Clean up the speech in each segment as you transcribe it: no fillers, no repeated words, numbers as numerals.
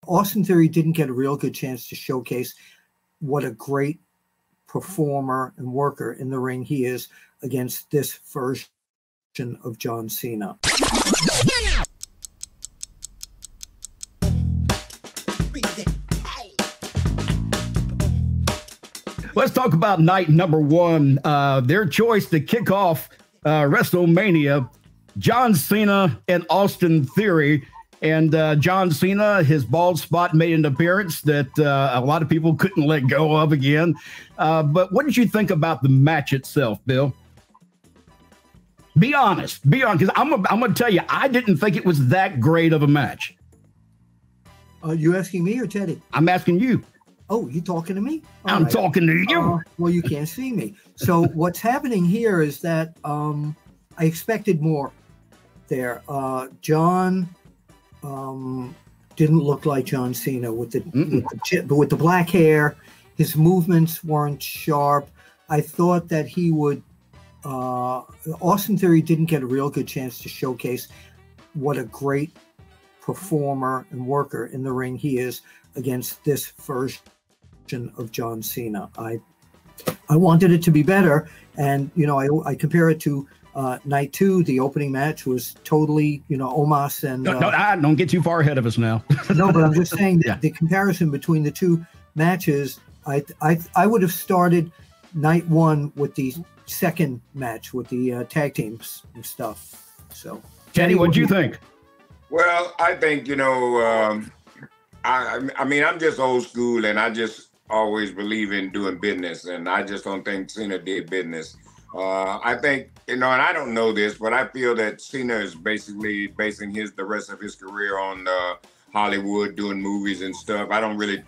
Austin Theory didn't get a real good chance to showcase what a great performer and worker in the ring he is against this version of John Cena. Let's talk about night number one. Their choice to kick off WrestleMania, John Cena and Austin Theory. And John Cena, his bald spot made an appearance that a lot of people couldn't let go of again. But what did you think about the match itself, Bill? Be honest, because I'm going to tell you, I didn't think it was that great of a match. You asking me or Teddy? I'm asking you. Oh, you talking to me? I'm talking to you. Well, you can't see me. So what's happening here is that I expected more there. John didn't look like John Cena with the black hair. His movements weren't sharp. I thought that he would. Austin Theory didn't get a real good chance to showcase what a great performer and worker in the ring he is against this version of John Cena. I wanted it to be better, and I compare it to night two. The opening match was totally Omos and no, don't get too far ahead of us now. No, but I'm just saying that the comparison between the two matches, I would have started night one with the second match with the tag teams and stuff. So Teddy, what do you think? Well, I think I mean, I'm just old school, and I just always believe in doing business, and I just don't think Cena did business. I think, and I don't know this, but I feel that Cena is basically basing the rest of his career on Hollywood, doing movies and stuff. I don't really,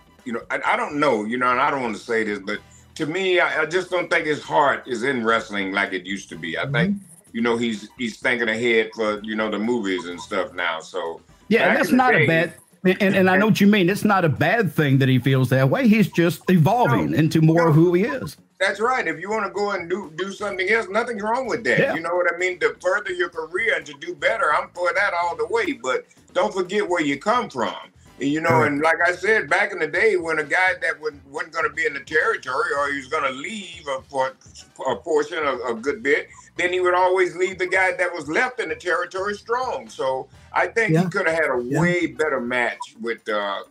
I don't know, and I don't want to say this, but to me, I just don't think his heart is in wrestling like it used to be. I think, he's thinking ahead for, the movies and stuff now. So yeah, that's not a bad. And I know what you mean. It's not a bad thing that he feels that way. He's just evolving into more of who he is. That's right. If you want to go and do something else, nothing's wrong with that. Yeah. You know what I mean? To further your career and to do better, I'm for that all the way. But don't forget where you come from. And like I said, back in the day when a guy that wasn't going to be in the territory, or he was going to leave for a portion of a good bit, then he would always leave the guy that was left in the territory strong. So I think he could have had a way better match with the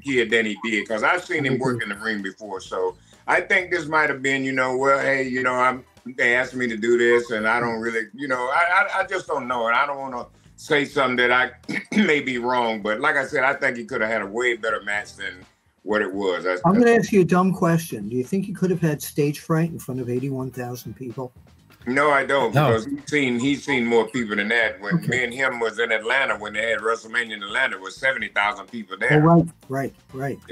kid than he did, because I've seen him work in the ring before. So I think this might have been, well, hey, they asked me to do this, and I don't really, I just don't know, and I don't want to say something that I may be wrong, but like I said, I think he could have had a way better match than what it was. I'm going to ask you a dumb question. Do you think he could have had stage fright in front of 81,000 people? No, I don't, because he's seen more people than that. When me and him was in Atlanta, when they had WrestleMania in Atlanta, it was 70,000 people there. Oh, right.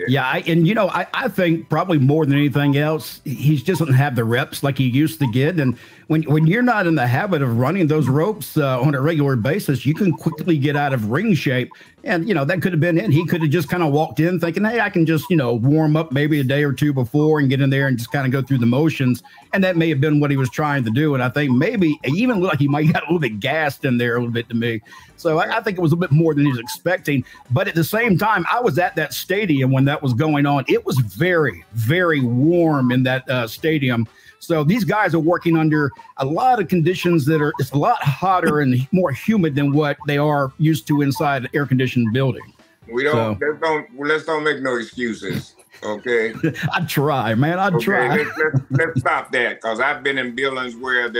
Yeah, I think probably more than anything else, he just doesn't have the reps like he used to get. And when you're not in the habit of running those ropes on a regular basis, you can quickly get out of ring shape. And, that could have been it. He could have just kind of walked in thinking, hey, I can just, warm up maybe a day or two before and get in there and just kind of go through the motions. And that may have been what he was trying to do. And I think maybe it even looked like he might have got a little bit gassed in there a little bit to me. So I think it was a bit more than he was expecting. But at the same time, I was at that stadium when that was going on. It was very, very warm in that stadium. So these guys are working under a lot of conditions it's a lot hotter and more humid than what they are used to inside an air-conditioned building. Let's don't make no excuses. Okay. I try, man. I try. Let's stop that, because I've been in buildings where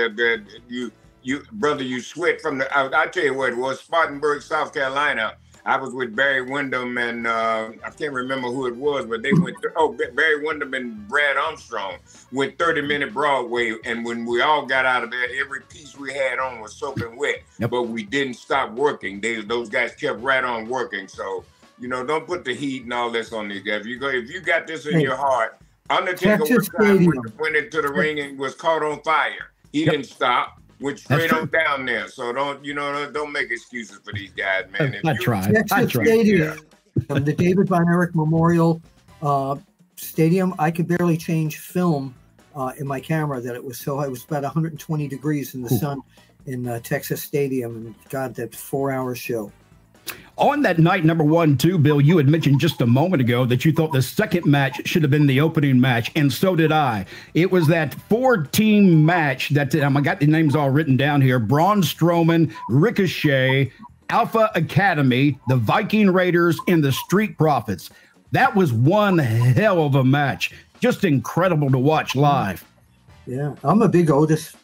you sweat from the. I tell you what, it was Spartanburg, South Carolina. I was with Barry Windham and I can't remember who it was, but they went. Barry Windham and Brad Armstrong went 30-minute Broadway, and when we all got out of there, every piece we had on was soaking wet. Yep. But we didn't stop working. Those guys kept right on working. So. Don't put the heat and all this on these guys. If you got this in your heart, Undertaker went into the ring and was caught on fire. He didn't stop, went straight on down there. So don't make excuses for these guys, man. I tried. Stadium, the David Von Erich Memorial Stadium. I could barely change film in my camera. It was about 120 degrees in the sun in Texas Stadium, and God, that 4-hour show. On that night, number 1, too, Bill, you had mentioned just a moment ago that you thought the second match should have been the opening match, and so did I. It was that 4-team match that I got the names all written down here: Braun Strowman, Ricochet, Alpha Academy, the Viking Raiders, and the Street Profits. That was one hell of a match. Just incredible to watch live. Yeah, I'm a big Otis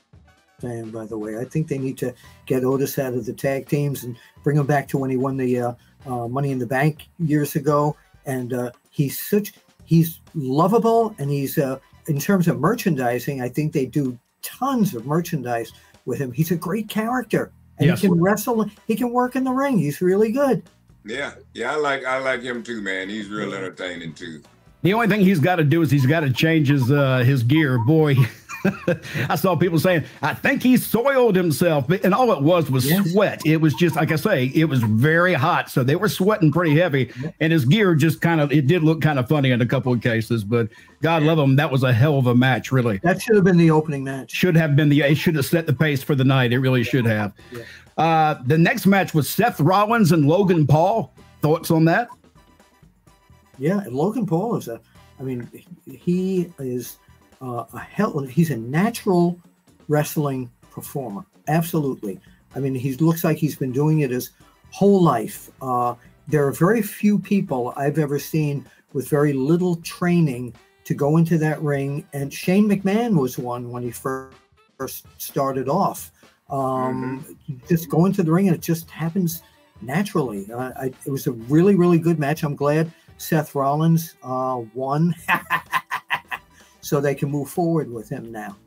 fan, by the way. I think they need to get Otis out of the tag teams and bring him back to when he won the Money in the Bank years ago. And he's lovable, and he's in terms of merchandising, I think they do tons of merchandise with him. He's a great character, and he can wrestle. He can work in the ring. He's really good. Yeah, I like him too, man. He's real entertaining too. The only thing he's got to do is he's got to change his gear. Boy, I saw people saying, I think he soiled himself. And all it was sweat. It was just, like I say, it was very hot. So they were sweating pretty heavy. And his gear just it did look kind of funny in a couple of cases. But God love him, that was a hell of a match, really. That should have been the opening match. It should have set the pace for the night. It really should have. Yeah. The next match was Seth Rollins and Paul. Thoughts on that? Yeah, and Logan Paul is he is he's a natural wrestling performer. Absolutely. I mean, he looks like he's been doing it his whole life. There are very few people I've ever seen with very little training to go into that ring. And Shane McMahon was one when he first started off. Just go into the ring and it just happens naturally. It was a really, really good match. I'm glad Seth Rollins won so they can move forward with him now.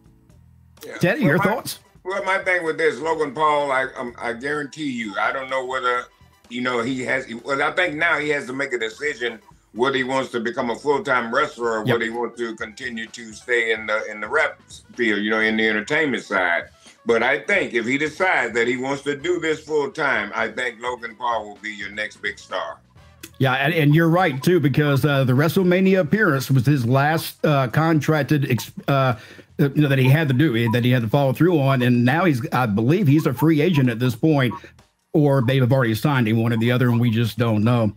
Yeah. Teddy, your thoughts? Well, my thing with this, Logan Paul, I guarantee you, I don't know whether, I think now he has to make a decision whether he wants to become a full-time wrestler or whether he wants to continue to stay in the rep field, in the entertainment side. But I think if he decides that he wants to do this full-time, I think Logan Paul will be your next big star. Yeah, and you're right, too, because the WrestleMania appearance was his last contracted that he had to do, that he had to follow through on. And now I believe he's a free agent at this point, or they have already signed him, one or the other, and we just don't know.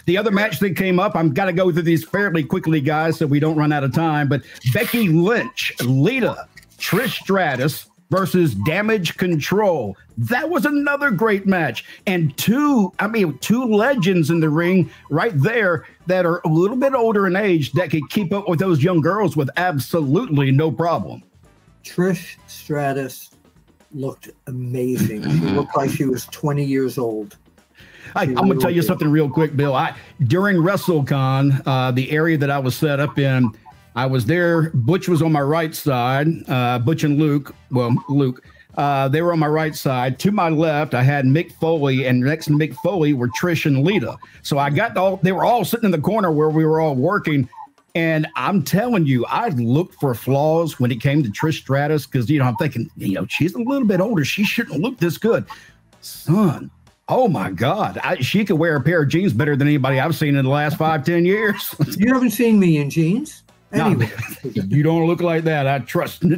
The other match that came up, I've got to go through these fairly quickly, guys, so we don't run out of time. But Becky Lynch, Lita, Trish Stratus versus Damage Control. That was another great match. And two legends in the ring right there that are a little bit older in age that could keep up with those young girls with absolutely no problem. Trish Stratus looked amazing. She looked like she was 20 years old. I'm going to tell you something real quick, Bill. During WrestleCon, the area that I was set up in, I was there. Butch was on my right side. Butch and Luke. They were on my right side. To my left, I had Mick Foley, and next to Mick Foley were Trish and Lita. So they were all sitting in the corner where we were all working. And I'm telling you, I looked for flaws when it came to Trish Stratus because, I'm thinking, she's a little bit older. She shouldn't look this good. Son, oh, my God. She could wear a pair of jeans better than anybody I've seen in the last 5-10 years. You haven't seen me in jeans? Anyway. No, you don't look like that. I trust me.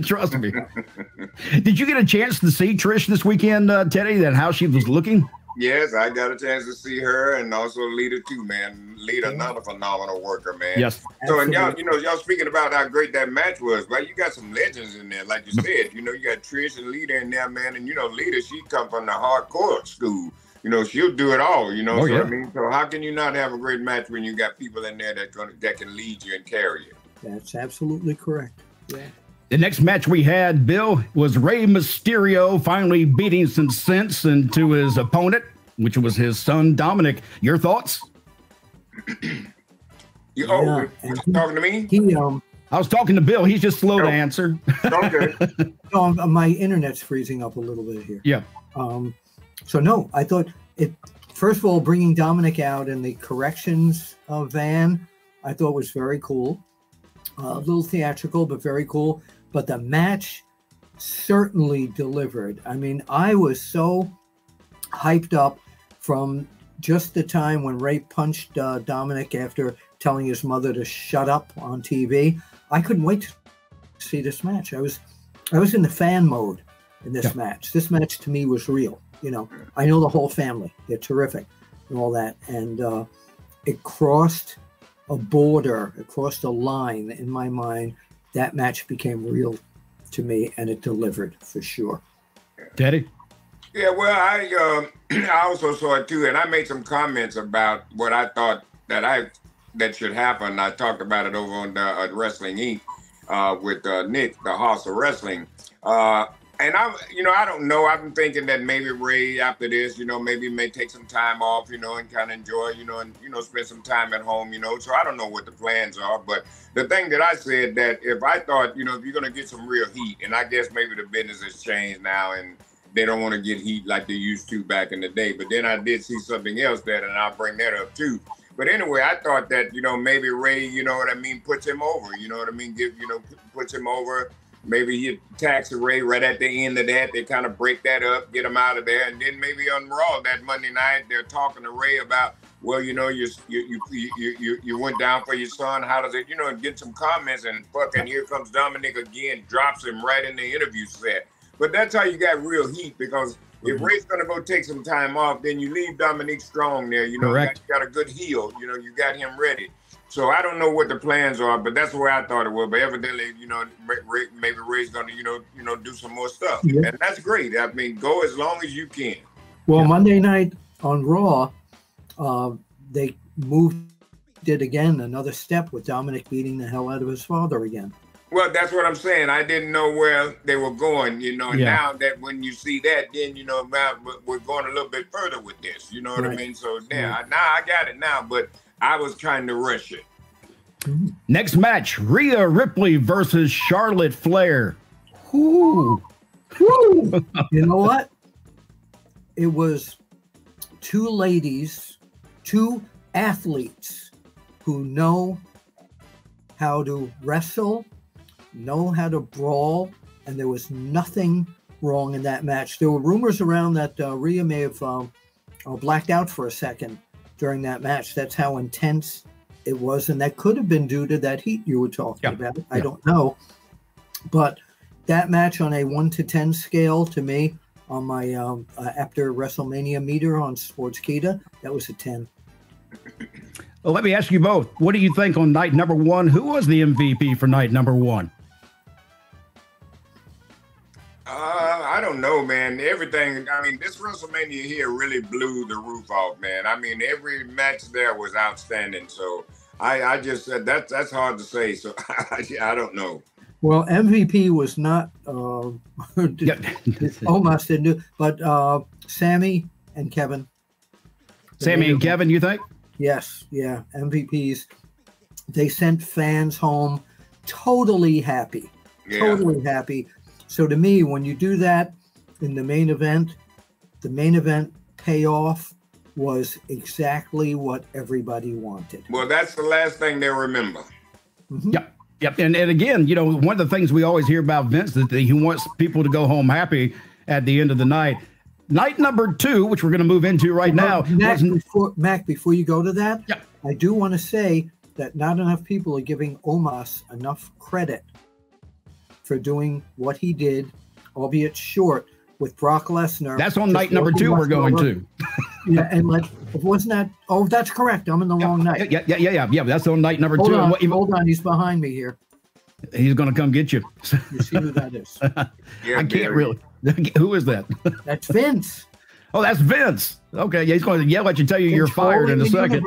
Did you get a chance to see Trish this weekend, Teddy, and how she was looking? Yes, I got a chance to see her and also Lita too, man. Lita, another phenomenal worker, man. Yes. So, and y'all speaking about how great that match was, right? You got some legends in there, like you said. You got Trish and Lita in there, man. And Lita, she come from the hardcore school. She'll do it all. So how can you not have a great match when you got people in there that can lead you and carry you? That's absolutely correct. Yeah. The next match we had, Bill, was Rey Mysterio finally beating some sense into his opponent, which was his son, Dominik. Your thoughts? Talking to me? I was talking to Bill. He's just slow to answer. Okay. No, my internet's freezing up a little bit here. Yeah. So, no, I thought first of all, bringing Dominik out in the corrections van, I thought was very cool. A little theatrical, but very cool. But the match certainly delivered. I mean, I was so hyped up from just the time when Ray punched Dominik after telling his mother to shut up on TV. I couldn't wait to see this match. I was in the fan mode in this match. This match to me was real. I know the whole family. They're terrific. and all that. And it crossed a border, it crossed a line in my mind. That match became real to me, and it delivered for sure. Teddy? Yeah, well, I also saw it too, and I made some comments about what I thought that should happen. I talked about it over on the Wrestling Inc. With Nick, the House of Wrestling. And I don't know. I've been thinking that maybe Ray, after this, maybe may take some time off, and kind of enjoy, and spend some time at home, So I don't know what the plans are, but the thing that I said that if I thought, if you're gonna get some real heat, and I guess maybe the business has changed now, and they don't want to get heat like they used to back in the day. But then I did see something else and I'll bring that up too. But anyway, I thought that, maybe Ray, puts him over, puts him over. Maybe he attacks Ray right at the end of that. They kind of break that up, get him out of there. And then maybe on Raw that Monday night, they're talking to Ray about, well, you went down for your son. How does it, and get some comments, and fucking here comes Dominik again, drops him right in the interview set. But that's how you got real heat, because if Ray's going to go take some time off, then you leave Dominik strong there. Correct. You got a good heel. You got him ready. So I don't know what the plans are, but that's the way I thought it was. But evidently, maybe Ray's going to, do some more stuff. Yeah. And that's great. I mean, go as long as you can. Well, Monday night on Raw, they moved it again, another step with Dominik beating the hell out of his father again. Well, that's what I'm saying. I didn't know where they were going, and now that when you see that, then, we're going a little bit further with this, you know what I mean? So now I got it now, but I was trying to rush it. Next match, Rhea Ripley versus Charlotte Flair. Woo. Woo. You know what? It was two ladies, two athletes who know how to wrestle, know how to brawl, and there was nothing wrong in that match. There were rumors around that Rhea may have blacked out for a second during that match. That's how intense it was, and that could have been due to that heat you were talking about. I don't know, but that match on a 1 to 10 scale, to me, on my Apter WrestleMania meter on Sportskeeda, that was a 10. Well, let me ask you both, what do you think on night number one? Who was the MVP for night number one? I don't know, man. Everything, I mean, this WrestleMania here really blew the roof off, man. I mean, every match there was outstanding. So I just said that's hard to say. So I don't know. Well, MVP was not almost didn't do, but Sammy and Kevin. Sammy and Kevin, you think? Yes, yeah, MVPs. They sent fans home totally happy, totally happy. So to me, when you do that in the main event payoff was exactly what everybody wanted. Well, that's the last thing they remember. Mm-hmm. Yep. And again, one of the things we always hear about Vince is that he wants people to go home happy at the end of the night. Night number two, which we're going to move into right now. Mac, before you go to that, I do want to say that not enough people are giving Omos enough credit for doing what he did, albeit short, with Brock Lesnar. That's on night number two we're going to. Yeah, and wasn't that? Oh, that's correct. I'm in the wrong night. Yeah. That's on night number two. Hold on, he's behind me here. He's going to come get you. You see who that is? I can't really. Who is that? That's Vince. Oh, that's Vince. Okay, he's going to yell at you, tell you you're fired in a second.